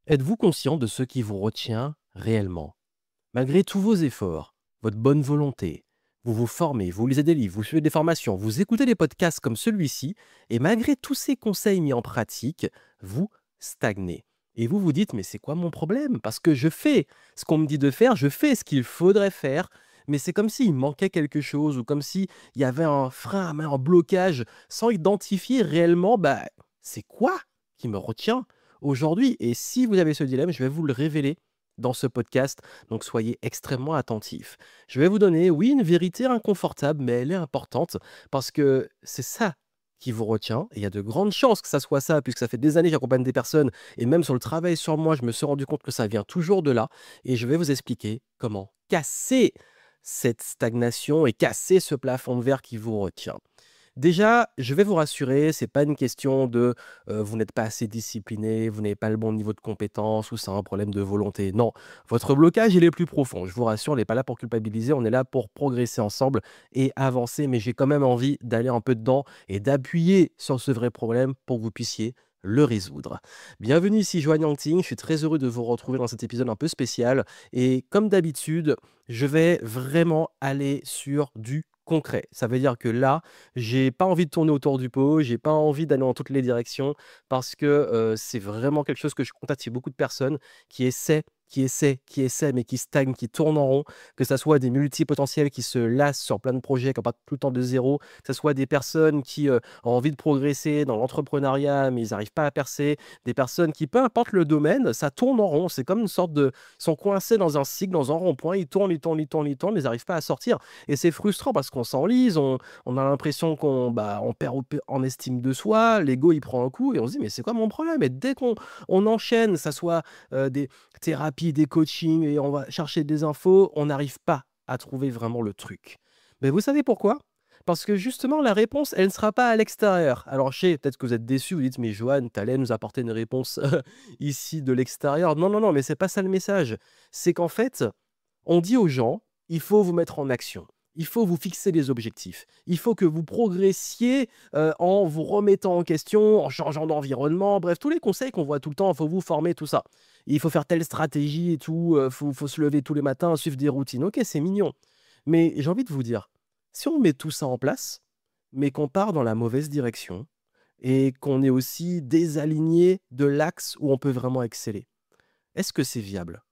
Êtes-vous conscient de ce qui vous retient réellement? Malgré tous vos efforts, votre bonne volonté, vous vous formez, vous lisez des livres, vous suivez des formations, vous écoutez des podcasts comme celui-ci, et malgré tous ces conseils mis en pratique, vous stagnez. Et vous vous dites, mais c'est quoi mon problème? Parce que je fais ce qu'on me dit de faire, je fais ce qu'il faudrait faire, mais c'est comme s'il manquait quelque chose, ou comme s'il y avait un frein à main, un blocage, sans identifier réellement, c'est quoi qui me retient aujourd'hui? Et si vous avez ce dilemme, je vais vous le révéler dans ce podcast, donc soyez extrêmement attentifs. Je vais vous donner, oui, une vérité inconfortable, mais elle est importante parce que c'est ça qui vous retient. Et il y a de grandes chances que ça soit ça, puisque ça fait des années que j'accompagne des personnes, et même sur le travail sur moi, je me suis rendu compte que ça vient toujours de là. Et je vais vous expliquer comment casser cette stagnation et casser ce plafond de verre qui vous retient. Déjà, je vais vous rassurer, c'est pas une question de, vous n'êtes pas assez discipliné, vous n'avez pas le bon niveau de compétence ou c'est un problème de volonté. Non, votre blocage, il est plus profond. Je vous rassure, on n'est pas là pour culpabiliser, on est là pour progresser ensemble et avancer, mais j'ai quand même envie d'aller un peu dedans et d'appuyer sur ce vrai problème pour que vous puissiez le résoudre. Bienvenue ici Joanne Yangting, je suis très heureux de vous retrouver dans cet épisode un peu spécial et comme d'habitude, je vais vraiment aller sur du concret. Ça veut dire que là, j'ai pas envie de tourner autour du pot, j'ai pas envie d'aller dans toutes les directions parce que, c'est vraiment quelque chose que je constate chez beaucoup de personnes qui essaient, mais qui stagnent, qui tournent en rond, que ça soit des multipotentiels qui se lassent sur plein de projets, qui repartent tout le temps de zéro, que ça soit des personnes qui, ont envie de progresser dans l'entrepreneuriat, mais ils n'arrivent pas à percer, des personnes qui, peu importe le domaine, ça tourne en rond. C'est comme une sorte de ils sont coincés dans un cycle, dans un rond-point, ils tournent, ils tournent, ils tournent, ils tournent, mais ils n'arrivent pas à sortir et c'est frustrant parce qu'on s'enlise, on a l'impression on perd en estime de soi, l'ego il prend un coup et on se dit mais c'est quoi mon problème? Et dès qu'on enchaîne, ça soit des thérapies, des coachings et on va chercher des infos, on n'arrive pas à trouver vraiment le truc. Mais vous savez pourquoi? Parce que justement la réponse, elle ne sera pas à l'extérieur. Alors je sais, peut-être que vous êtes déçus, vous dites mais Johan, tu allais nous apporter une réponse ici de l'extérieur. Non, non, non, mais c'est pas ça le message. C'est qu'en fait, on dit aux gens, il faut vous mettre en action. Il faut vous fixer des objectifs. Il faut que vous progressiez en vous remettant en question, en changeant d'environnement. Bref, tous les conseils qu'on voit tout le temps, il faut vous former, tout ça. Il faut faire telle stratégie et tout. Il faut se lever tous les matins, suivre des routines. Ok, c'est mignon. Mais j'ai envie de vous dire, si on met tout ça en place, mais qu'on part dans la mauvaise direction et qu'on est aussi désaligné de l'axe où on peut vraiment exceller, est-ce que c'est viable?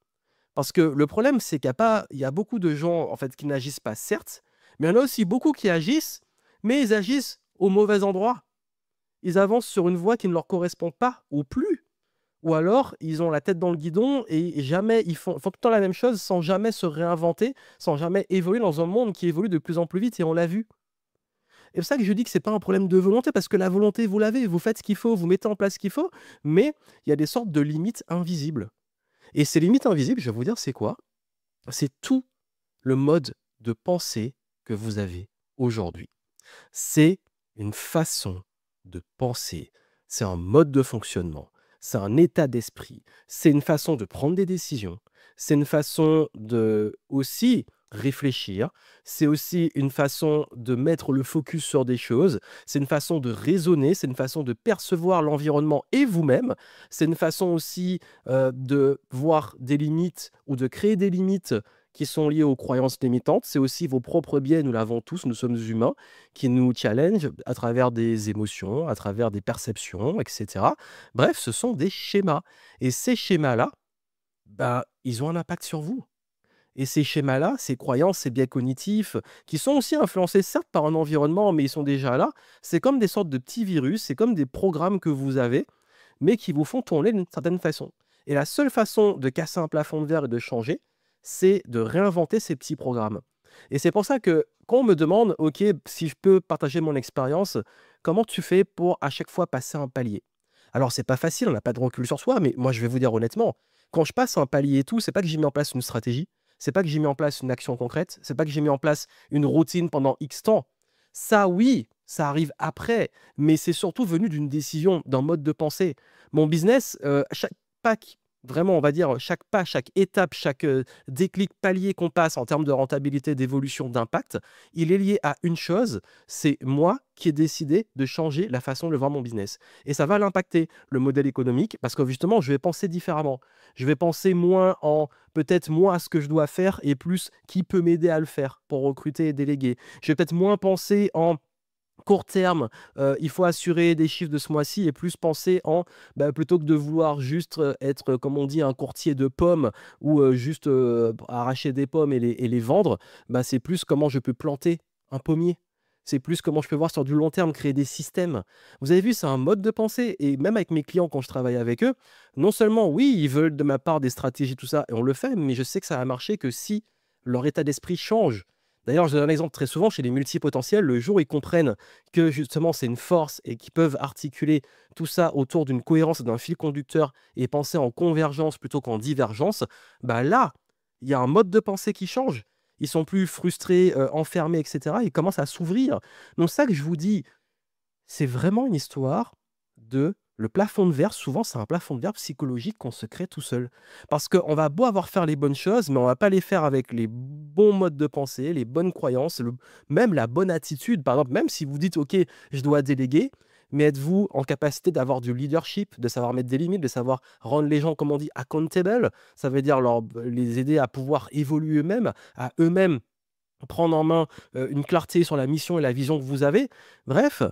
Parce que le problème, c'est il y a beaucoup de gens, en fait, qui n'agissent pas, certes, mais il y en a aussi beaucoup qui agissent, mais ils agissent au mauvais endroit. Ils avancent sur une voie qui ne leur correspond pas ou plus. Ou alors, ils ont la tête dans le guidon et jamais ils font tout le temps la même chose sans jamais se réinventer, sans jamais évoluer dans un monde qui évolue de plus en plus vite et on l'a vu. Et c'est pour ça que je dis que c'est pas un problème de volonté parce que la volonté, vous l'avez, vous faites ce qu'il faut, vous mettez en place ce qu'il faut, mais il y a des sortes de limites invisibles. Et ces limites invisibles, je vais vous dire, c'est quoi? C'est tout le mode de pensée que vous avez aujourd'hui. C'est une façon de penser, c'est un mode de fonctionnement, c'est un état d'esprit, c'est une façon de prendre des décisions, c'est une façon de aussi réfléchir, c'est aussi une façon de mettre le focus sur des choses, c'est une façon de raisonner, c'est une façon de percevoir l'environnement et vous-même, c'est une façon aussi de voir des limites ou de créer des limites qui sont liées aux croyances limitantes. C'est aussi vos propres biais, nous l'avons tous, nous sommes humains, qui nous challenge à travers des émotions, à travers des perceptions, et cetera. Bref, ce sont des schémas et ces schémas-là, ils ont un impact sur vous et ces schémas-là, ces croyances, ces biais cognitifs, qui sont aussi influencés certes par un environnement, mais ils sont déjà là, c'est comme des sortes de petits virus, c'est comme des programmes que vous avez, mais qui vous font tourner d'une certaine façon et la seule façon de casser un plafond de verre et de changer, c'est de réinventer ces petits programmes et c'est pour ça que quand on me demande: «OK, si je peux partager mon expérience, comment tu fais pour à chaque fois passer un palier?» Alors c'est pas facile, on n'a pas de recul sur soi, mais moi je vais vous dire honnêtement, quand je passe un palier et tout, c'est pas que j'ai mis en place une stratégie, c'est pas que j'ai mis en place une action concrète, c'est pas que j'ai mis en place une routine pendant X temps. Ça oui, ça arrive après, mais c'est surtout venu d'une décision, d'un mode de pensée. Mon business, chaque pas Vraiment, on va dire, chaque pas, chaque étape, chaque, déclic, palier qu'on passe en termes de rentabilité, d'évolution, d'impact, il est lié à une chose, c'est moi qui ai décidé de changer la façon de voir mon business et ça va l'impacter, le modèle économique, parce que justement, je vais penser différemment. Je vais penser moins en peut-être moi ce que je dois faire et plus qui peut m'aider à le faire pour recruter et déléguer. Je vais peut-être moins penser en court terme, il faut assurer des chiffres de ce mois-ci et plus penser en, bah, plutôt que de vouloir juste, être, comme on dit, un courtier de pommes ou, juste, arracher des pommes et les vendre, bah, c'est plus comment je peux planter un pommier. C'est plus comment je peux voir sur du long terme, créer des systèmes. Vous avez vu, c'est un mode de pensée et même avec mes clients quand je travaille avec eux, non seulement oui, ils veulent de ma part des stratégies, tout ça et on le fait, mais je sais que ça va marcher que si leur état d'esprit change. D'ailleurs, je donne un exemple très souvent chez les multipotentiels, le jour où ils comprennent que justement c'est une force et qu'ils peuvent articuler tout ça autour d'une cohérence et d'un fil conducteur et penser en convergence plutôt qu'en divergence, bah là, il y a un mode de pensée qui change. Ils sont plus frustrés, enfermés, et cetera. Ils commencent à s'ouvrir. Donc ça que je vous dis, c'est vraiment une histoire de le plafond de verre. Souvent, c'est un plafond de verre psychologique qu'on se crée tout seul. Parce qu'on va beau avoir faire les bonnes choses, mais on va pas les faire avec les bons modes de pensée, les bonnes croyances, même la bonne attitude. Par exemple, même si vous dites, OK, je dois déléguer, mais êtes-vous en capacité d'avoir du leadership, de savoir mettre des limites, de savoir rendre les gens, comme on dit, accountable. Ça veut dire les aider à pouvoir évoluer eux-mêmes, à eux-mêmes prendre en main une clarté sur la mission et la vision que vous avez. Bref,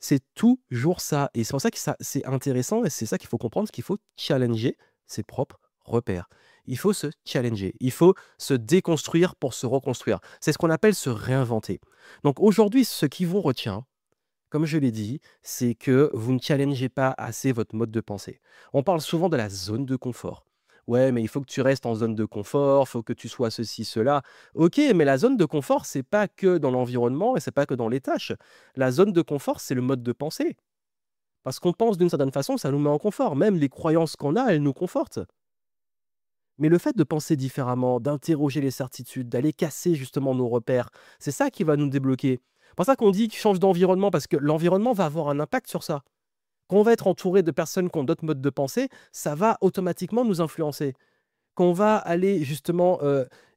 c'est toujours ça et c'est pour ça que ça c'est intéressant et c'est ça qu'il faut comprendre, c'est qu'il faut challenger ses propres repères. Il faut se challenger, il faut se déconstruire pour se reconstruire. C'est ce qu'on appelle se réinventer. Donc aujourd'hui, ce qui vous retient, comme je l'ai dit, c'est que vous ne challengez pas assez votre mode de pensée. On parle souvent de la zone de confort. Ouais, mais il faut que tu restes en zone de confort, il faut que tu sois ceci, cela. Ok, mais la zone de confort, c'est pas que dans l'environnement et c'est pas que dans les tâches. La zone de confort, c'est le mode de pensée. Parce qu'on pense d'une certaine façon, ça nous met en confort. Même les croyances qu'on a, elles nous confortent. Mais le fait de penser différemment, d'interroger les certitudes, d'aller casser justement nos repères, c'est ça qui va nous débloquer. C'est pour ça qu'on dit qu'il change d'environnement, parce que l'environnement va avoir un impact sur ça. Quand on va être entouré de personnes qui ont d'autres modes de pensée, ça va automatiquement nous influencer. Quand on va aller justement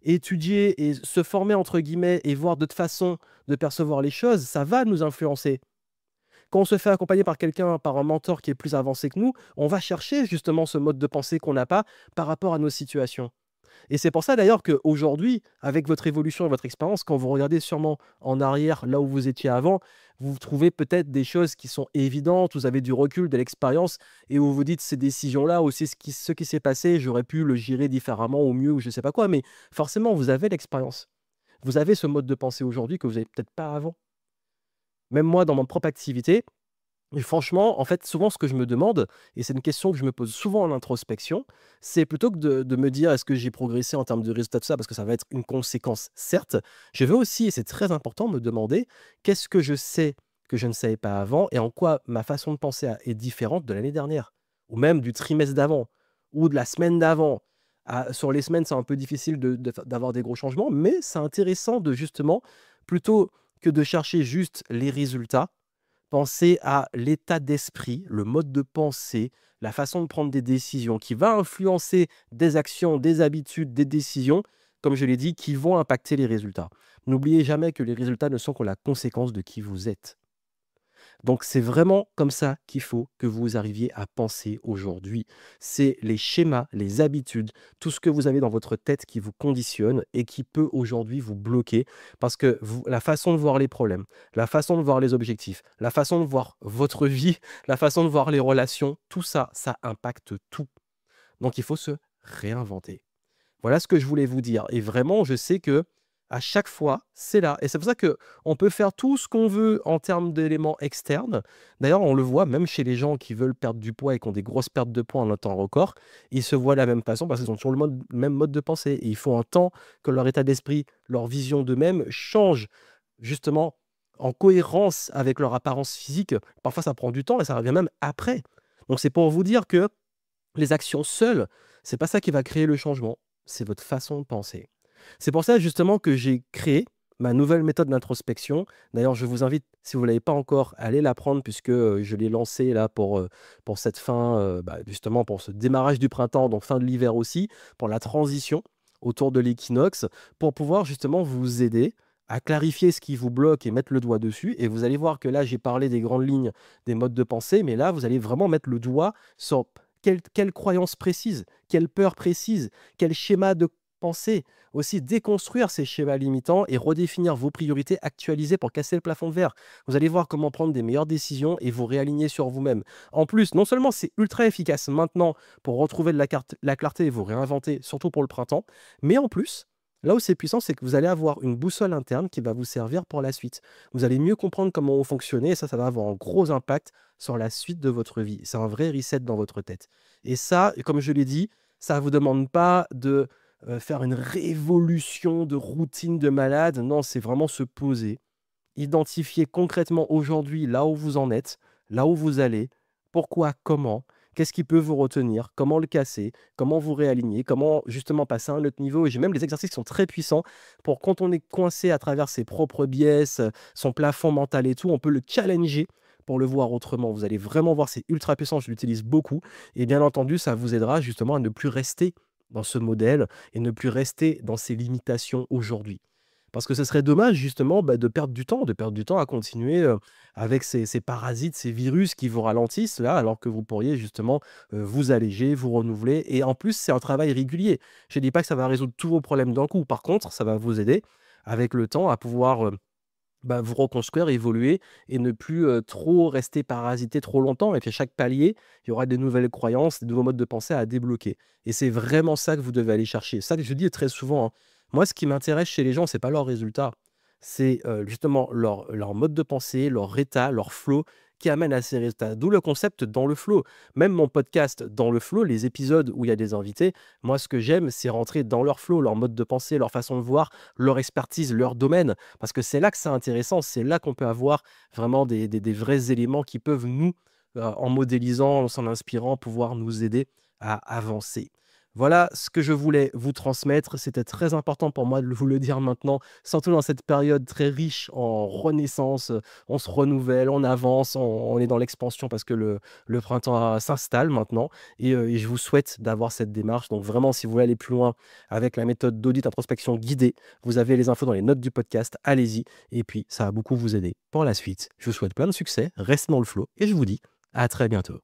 étudier et se former entre guillemets et voir d'autres façons de percevoir les choses, ça va nous influencer. Quand on se fait accompagner par quelqu'un, par un mentor qui est plus avancé que nous, on va chercher justement ce mode de pensée qu'on n'a pas par rapport à nos situations. Et c'est pour ça d'ailleurs qu'aujourd'hui, avec votre évolution et votre expérience, quand vous regardez sûrement en arrière, là où vous étiez avant, vous trouvez peut-être des choses qui sont évidentes, vous avez du recul, de l'expérience, et vous vous dites ces décisions-là, ou c'est ce qui s'est passé, j'aurais pu le gérer différemment ou mieux, ou je ne sais pas quoi, mais forcément, vous avez l'expérience. Vous avez ce mode de pensée aujourd'hui que vous n'avez peut-être pas avant. Même moi, dans mon propre activité, et franchement, en fait, souvent, ce que je me demande, et c'est une question que je me pose souvent en introspection, c'est plutôt que de me dire: «Est-ce que j'ai progressé en termes de résultats?» tout ça, parce que ça va être une conséquence, certes. Je veux aussi, et c'est très important, me demander: «Qu'est-ce que je sais que je ne savais pas avant et en quoi ma façon de penser est différente de l'année dernière?» ou même du trimestre d'avant ou de la semaine d'avant. Ah, sur les semaines, c'est un peu difficile d'avoir des gros changements, mais c'est intéressant de justement, plutôt que de chercher juste les résultats, penser à l'état d'esprit, le mode de pensée, la façon de prendre des décisions qui va influencer des actions, des habitudes, des décisions, comme je l'ai dit, qui vont impacter les résultats. N'oubliez jamais que les résultats ne sont que la conséquence de qui vous êtes. Donc c'est vraiment comme ça qu'il faut que vous arriviez à penser aujourd'hui. C'est les schémas, les habitudes, tout ce que vous avez dans votre tête qui vous conditionne et qui peut aujourd'hui vous bloquer parce que la façon de voir les problèmes, la façon de voir les objectifs, la façon de voir votre vie, la façon de voir les relations, tout ça, ça impacte tout. Donc il faut se réinventer. Voilà ce que je voulais vous dire et vraiment je sais que à chaque fois, c'est là et c'est pour ça que on peut faire tout ce qu'on veut en termes d'éléments externes. D'ailleurs, on le voit même chez les gens qui veulent perdre du poids et qui ont des grosses pertes de poids en un temps record, ils se voient de la même façon parce qu'ils ont toujours le même mode de pensée et il faut un temps que leur état d'esprit, leur vision d'eux-mêmes change justement en cohérence avec leur apparence physique. Parfois, ça prend du temps et ça revient même après. Donc c'est pour vous dire que les actions seules, c'est pas ça qui va créer le changement, c'est votre façon de penser. C'est pour ça justement que j'ai créé ma nouvelle méthode d'introspection. D'ailleurs, je vous invite, si vous ne l'avez pas encore, à aller l'apprendre puisque, je l'ai lancée là pour cette fin, justement pour ce démarrage du printemps, donc fin de l'hiver aussi, pour la transition autour de l'équinoxe, pour pouvoir justement vous aider à clarifier ce qui vous bloque et mettre le doigt dessus. Et vous allez voir que là, j'ai parlé des grandes lignes, des modes de pensée, mais là, vous allez vraiment mettre le doigt sur quelle croyance précise, quelle peur précise, quel schéma de pensée. Aussi déconstruire ces schémas limitants et redéfinir vos priorités actualisées pour casser le plafond de verre. Vous allez voir comment prendre des meilleures décisions et vous réaligner sur vous-même. En plus, non seulement c'est ultra efficace maintenant pour retrouver de la clarté et vous réinventer, surtout pour le printemps, mais en plus, là où c'est puissant, c'est que vous allez avoir une boussole interne qui va vous servir pour la suite. Vous allez mieux comprendre comment vous fonctionnez et ça va avoir un gros impact sur la suite de votre vie. C'est un vrai reset dans votre tête. Et ça, comme je l'ai dit, ça ne vous demande pas de faire une révolution de routine de malade. Non, c'est vraiment se poser, identifier concrètement aujourd'hui là où vous en êtes, là où vous allez, pourquoi, comment, qu'est-ce qui peut vous retenir, comment le casser, comment vous réaligner, comment justement passer à un autre niveau. Et j'ai même des exercices qui sont très puissants pour quand on est coincé à travers ses propres biais, son plafond mental et tout, on peut le challenger pour le voir autrement. Vous allez vraiment voir, c'est ultra puissant, je l'utilise beaucoup. Et bien entendu, ça vous aidera justement à ne plus rester dans ce modèle et ne plus rester dans ces limitations aujourd'hui. Parce que ce serait dommage justement, de perdre du temps à continuer, avec ces parasites, ces virus qui vous ralentissent là, alors que vous pourriez justement, vous alléger, vous renouveler et en plus, c'est un travail régulier. Je ne dis pas que ça va résoudre tous vos problèmes d'un coup. Par contre, ça va vous aider avec le temps à pouvoir, vous reconstruire, évoluer et ne plus, trop rester parasité trop longtemps et puis à chaque palier, il y aura des nouvelles croyances, des nouveaux modes de pensée à débloquer et c'est vraiment ça que vous devez aller chercher. Ça que je dis très souvent, hein. Moi, ce qui m'intéresse chez les gens, c'est pas leurs résultats, c'est, justement leur mode de pensée, leur état, leur flow qui amène à ces résultats. D'où le concept dans le flow. Même mon podcast dans le flow, les épisodes où il y a des invités, moi ce que j'aime, c'est rentrer dans leur flow, leur mode de pensée, leur façon de voir, leur expertise, leur domaine. Parce que c'est là que c'est intéressant, c'est là qu'on peut avoir vraiment des vrais éléments qui peuvent nous, en modélisant, en s'en inspirant, pouvoir nous aider à avancer. Voilà ce que je voulais vous transmettre. C'était très important pour moi de vous le dire maintenant, surtout dans cette période très riche en renaissance. On se renouvelle, on avance, on est dans l'expansion parce que le printemps s'installe maintenant. Et je vous souhaite d'avoir cette démarche. Donc vraiment, si vous voulez aller plus loin avec la méthode d'audit introspection guidée, vous avez les infos dans les notes du podcast. Allez-y. Et puis, ça va beaucoup vous aider pour la suite. Je vous souhaite plein de succès, restez dans le flow et je vous dis à très bientôt.